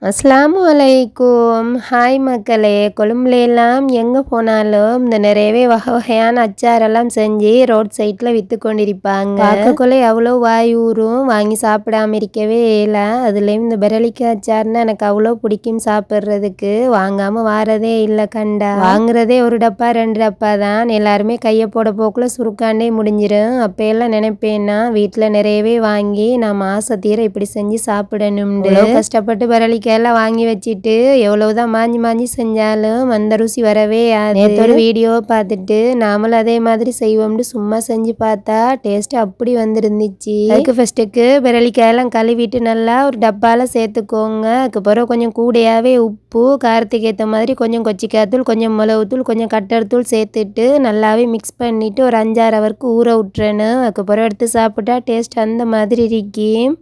அஸ்ஸலாமு அலைக்கும். ஹாய் மக்களே! கொழும்புலலாம் எங்கே போனாலும் இந்த நிறையவே வகை வகையான அச்சாரெல்லாம் செஞ்சு ரோட் சைடில் விற்று கொண்டிருப்பாங்க. பார்க்கக்குள்ளே எவ்வளோ வாய் ஊறும், வாங்கி சாப்பிடாம இருக்கவே இயல. அதுலேயும் இந்த பிரலிக்காய் அச்சார்னா எனக்கு அவ்வளோ பிடிக்கும் சாப்பிட்றதுக்கு. வாங்காமல் வாரதே இல்லை கண்டா. வாங்குறதே ஒரு டப்பா 2 டப்பா தான். எல்லாருமே கையை போட போக்குள்ள சுருக்காண்டே முடிஞ்சிடும். அப்போ எல்லாம் நினைப்பேன்னா வீட்டில் நிறையவே வாங்கி நான் ஆசை தீர இப்படி செஞ்சு சாப்பிடணும்னு கஷ்டப்பட்டு பிரலிக்காய் எல்லாம் வாங்கி வச்சுட்டு எவ்வளவுதான் மாஞ்சி மாஞ்சி செஞ்சாலும் அந்த ருசி வரவே நேற்று ஒரு வீடியோ பார்த்துட்டு நாமளும் அதே மாதிரி செய்வோம்னு சும்மா செஞ்சு பார்த்தா டேஸ்ட் அப்படி வந்துருந்துச்சு. அதுக்கு ஃபர்ஸ்ட்டுக்கு பிரலிக்காயெல்லாம் கழுவிட்டு நல்லா ஒரு டப்பால சேர்த்துக்கோங்க. அதுக்கப்புறம் கொஞ்சம் கூடையாவே உப்பு, காரத்துக்கு ஏற்ற மாதிரி கொஞ்சம் கொச்சிக்காய்த்தூள், கொஞ்சம் மிளகுத்தூள், கொஞ்சம் கட்டர்த்தூள் சேர்த்துட்டு நல்லாவே மிக்ஸ் பண்ணிட்டு ஒரு 5-6 ஹவருக்கு ஊற விட்டுறணும். அதுக்கப்புறம் எடுத்து சாப்பிட்டா டேஸ்ட் அந்த மாதிரி இருக்கும்.